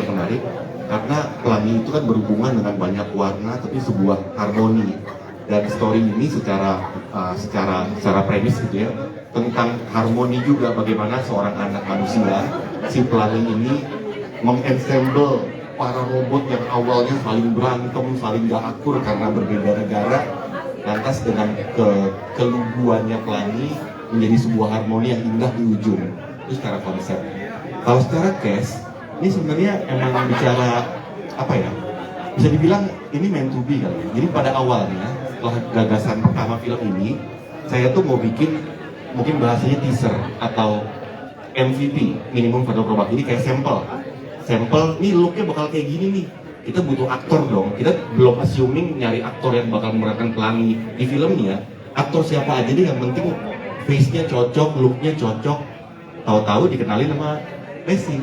yang menarik karena Pelangi itu kan berhubungan dengan banyak warna tapi sebuah harmoni. Dan story ini secara premis gitu ya, tentang harmoni juga, bagaimana seorang anak manusia, si Pelangi ini mengensemble para robot yang awalnya saling berantem, saling gak akur karena berbeda negara, lantas dengan keluguannya Pelangi menjadi sebuah harmoni yang indah di ujung. Itu secara konsep. Kalau secara cast, ini sebenarnya emang bicara apa ya? Bisa dibilang ini meant to be kali ya. Jadi pada awalnya, setelah gagasan pertama film ini, saya tuh mau bikin mungkin bahasanya teaser atau MVP, minimum viable product. Ini kayak sampel, nih looknya bakal kayak gini nih. Kita butuh aktor dong. Kita belum assuming nyari aktor yang bakal memerankan Pelangi di filmnya. Aktor siapa aja deh, yang penting face-nya cocok, look-nya cocok. Tahu-tahu dikenalin sama Messi.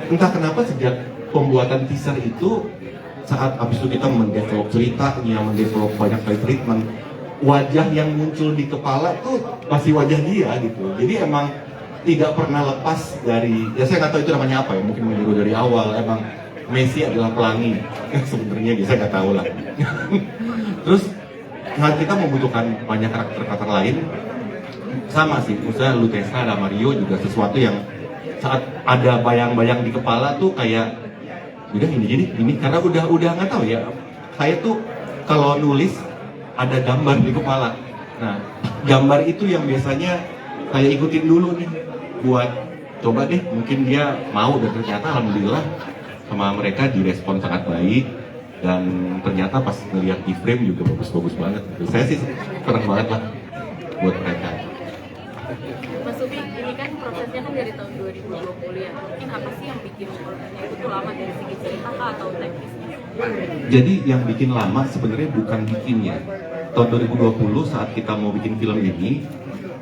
Entah kenapa sejak pembuatan teaser itu, saat abis itu kita mendevelop ceritanya, mendevelop banyak kali treatment, wajah yang muncul di kepala tuh pasti wajah dia gitu. Jadi emang tidak pernah lepas dari, ya saya nggak tahu itu namanya apa ya, mungkin meniru dari awal, emang Messi adalah Pelangi. Sebenarnya saya nggak tahu lah. Terus kita membutuhkan banyak karakter lain, sama sih, misalnya Lutesa ada Mario juga sesuatu yang saat ada bayang-bayang di kepala tuh kayak udah ini karena udah nggak tahu ya, saya tuh kalau nulis ada gambar di kepala. Nah, gambar itu yang biasanya saya ikutin dulu nih buat coba deh, mungkin dia mau, dan ternyata alhamdulillah sama mereka direspon sangat baik, dan ternyata pas ngeliat di frame juga bagus-bagus banget. Saya sih senang banget lah buat mereka. Mas Supi, ini kan prosesnya kan dari tahun 2020 ya. Mungkin apa sih yang bikin prosesnya itu tuh lama dari segi cerita atau teknisnya? Jadi yang bikin lama sebenarnya bukan bikinnya. Tahun 2020 saat kita mau bikin film ini,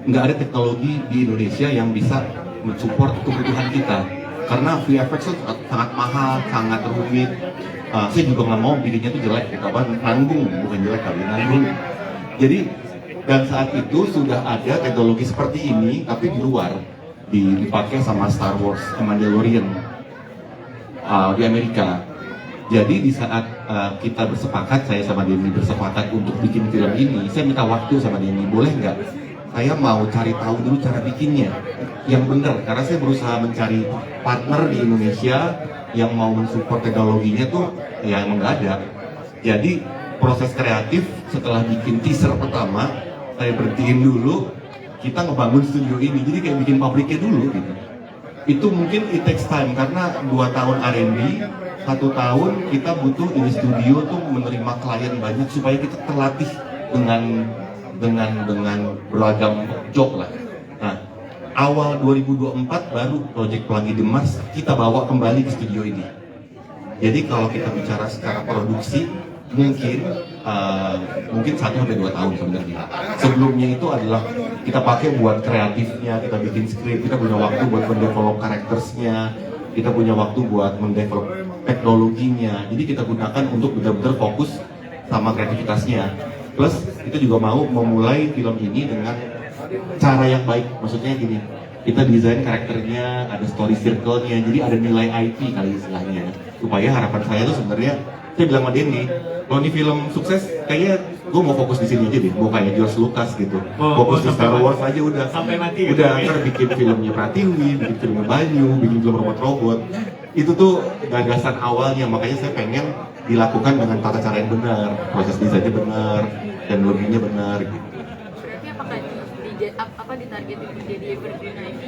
nggak ada teknologi di Indonesia yang bisa mensupport kebutuhan kita. Karena VFX itu sangat mahal, sangat rumit. Saya juga nggak mau bikinnya tuh jelek, nanggung, bukan jelek kali, nanggung. Jadi dan saat itu sudah ada teknologi seperti ini, tapi di luar, dipakai sama Star Wars, Mandalorian di Amerika. Jadi di saat kita bersepakat, saya sama Denny bersepakat untuk bikin film ini, saya minta waktu sama Denny, boleh nggak? Saya mau cari tahu dulu cara bikinnya yang benar, karena saya berusaha mencari partner di Indonesia yang mau mensupport teknologinya tuh ya emang nggak ada. Jadi proses kreatif setelah bikin teaser pertama, saya berhentiin dulu, kita ngebangun studio ini, jadi kayak bikin pabriknya dulu gitu. Itu mungkin it takes time, karena 2 tahun R&D, 1 tahun kita butuh ini studio tuh menerima klien banyak supaya kita terlatih dengan beragam job lah. Nah, awal 2024 baru Project Pelangi Demas kita bawa kembali ke studio ini. Jadi kalau kita bicara secara produksi, mungkin 1-2 tahun sebenarnya. Sebelumnya itu adalah kita pakai buat kreatifnya, kita bikin skrip, kita punya waktu buat mendevelop karakternya, kita punya waktu buat mendevelop teknologinya. Jadi kita gunakan untuk benar-benar fokus sama kreativitasnya. Plus kita juga mau memulai film ini dengan cara yang baik. Maksudnya gini, kita desain karakternya, ada story circle-nya, jadi ada nilai IP kali istilahnya. Supaya harapan saya tuh sebenarnya, saya bilang sama Denny, kalau ini film sukses, kayaknya gue mau fokus di sini aja deh, mau kayak George Lucas gitu, fokus di Star Wars aja udah. Sampai mati gitu. Udah, ntar bikin filmnya Pratiwi, bikin filmnya Banyu, bikin film robot-robot. Itu tuh gagasan awalnya, makanya saya pengen dilakukan dengan tata cara yang benar, proses desainnya benar, dan loginya benar gitu. Berarti apakah ditargetin menjadi evergreen IP?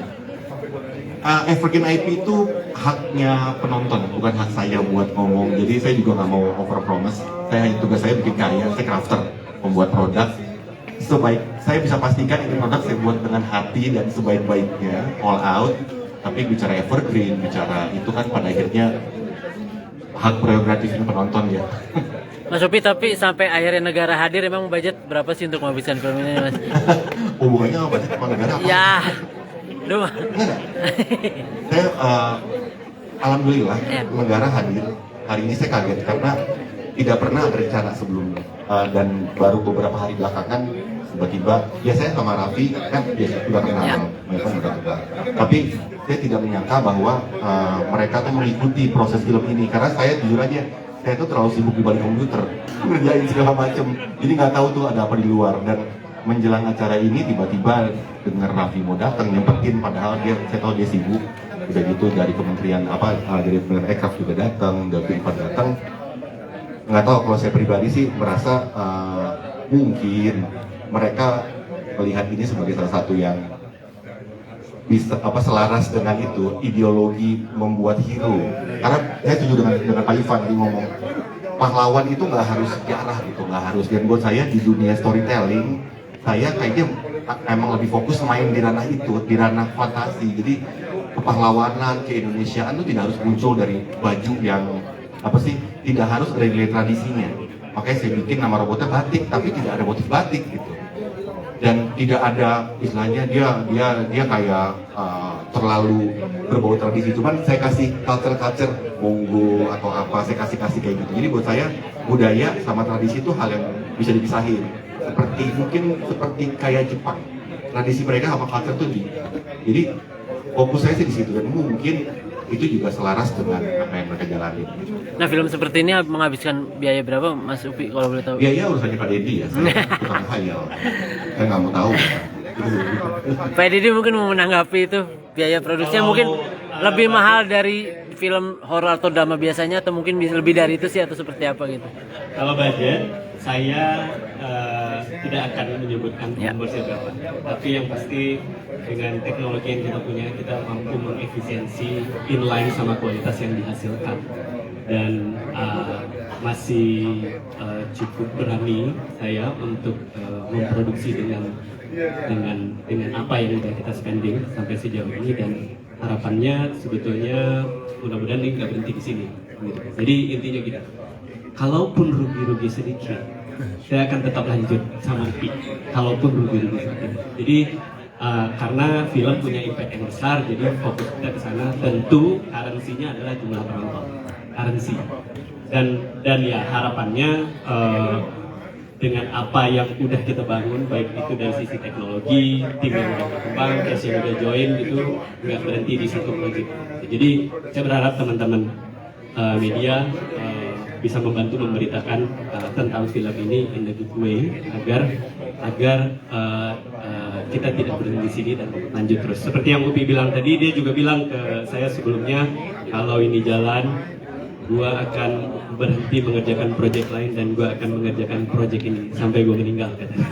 Evergreen IP itu haknya penonton, bukan hak saya buat ngomong. Jadi saya juga nggak mau overpromise. Tugas saya bikin karya, saya crafter, membuat produk. Sebaik saya bisa pastikan ini produk saya buat dengan hati dan sebaik-baiknya, all out. Tapi bicara evergreen, bicara itu kan pada akhirnya hak prerogatifnya penonton ya. Mas Sopi, tapi sampai akhirnya negara hadir, emang budget berapa sih untuk menghabiskan film ini, Mas? Hubungannya apa sih sama negara? Apa? Ya, duh. Enggak. Saya alhamdulillah negara hadir. Hari ini saya kaget karena tidak pernah ada rencana sebelumnya. Dan baru beberapa hari belakangan tiba-tiba ya saya sama Raffi kan biasa sudah kenal, mereka sudah kenal, tapi saya tidak menyangka bahwa mereka tuh mengikuti proses film ini, karena saya jujur aja saya tuh terlalu sibuk di balik komputer ngerjain segala macem, jadi nggak tahu tuh ada apa di luar. Dan menjelang acara ini tiba-tiba dengar Raffi mau datang nyempetin, padahal saya tahu dia sibuk. Udah gitu dari kementerian dari Kementerian Ekraf juga datang, dari Unpad datang. Nggak tahu, kalau saya pribadi sih merasa mungkin mereka melihat ini sebagai salah satu yang bisa selaras dengan itu ideologi membuat hero. Karena saya setuju dengan Pak Ivan tadi ngomong pahlawan itu nggak harus sejarah gitu, nggak harus. Dan buat saya di dunia storytelling saya kayaknya emang lebih fokus main di ranah itu, di ranah fantasi. Jadi kepahlawanan, keindonesiaan itu tidak harus muncul dari baju yang tidak harus ada nilai tradisinya. Makanya saya bikin nama robotnya batik, tapi tidak ada motif batik gitu. Dan tidak ada istilahnya dia kayak terlalu berbau tradisi. Cuman saya kasih culture Monggo atau apa, saya kasih kayak gitu. Jadi buat saya budaya sama tradisi itu hal yang bisa dipisahin. Seperti kayak Jepang, tradisi mereka sama culture tuh jadi fokus saya sih di situ, dan mungkin itu juga selaras dengan apa yang mereka jalani. Nah, film seperti ini menghabiskan biaya berapa, Mas Upi, kalau boleh tahu? Biaya urusannya Pak Deddy ya, saya tukang khayal. Saya nggak mau tahu. Pak Deddy mungkin mau menanggapi itu biaya produksinya mungkin lebih mahal dari film horor atau drama biasanya, atau mungkin bisa lebih dari itu sih, atau seperti apa gitu? Kalau budget, saya tidak akan menyebutkan nomornya berapa. Tapi yang pasti dengan teknologi yang kita punya, kita mampu mengefisiensi inline sama kualitas yang dihasilkan. Dan masih cukup berani saya untuk memproduksi dengan apa yang sudah kita spending sampai sejauh ini, dan harapannya sebetulnya mudah-mudahan ini nggak berhenti di sini. Jadi intinya gitu, kalaupun rugi-rugi sedikit, saya akan tetap lanjut sama Upi, kalaupun rugi-rugi sedikit. Jadi karena film punya impact yang besar, jadi fokus kita ke sana. Tentu currency-nya adalah jumlah penonton, currency. Dan ya harapannya dengan apa yang udah kita bangun, baik itu dari sisi teknologi, tim yang udah berkembang, cast yang udah join gitu, nggak berhenti di satu project. Jadi saya berharap teman-teman media bisa membantu memberitakan tentang film ini in a good way, agar kita tidak berhenti di sini dan lanjut terus. Seperti yang Upi bilang tadi, dia juga bilang ke saya sebelumnya, kalau ini jalan, gua akan berhenti mengerjakan proyek lain dan gua akan mengerjakan proyek ini sampai gua meninggal, katanya.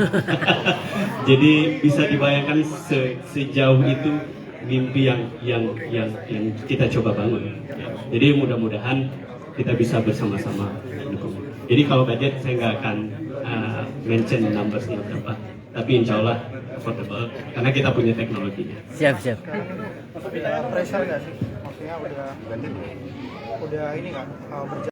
Jadi bisa dibayangkan sejauh itu mimpi yang kita coba bangun. Jadi mudah-mudahan kita bisa bersama-sama mendukung. Jadi kalau budget saya nggak akan mention numbersnya berapa, tapi insya Allah affordable karena kita punya teknologinya. Siap. Pressure nggak sih? Maksudnya udah ini kan berjalan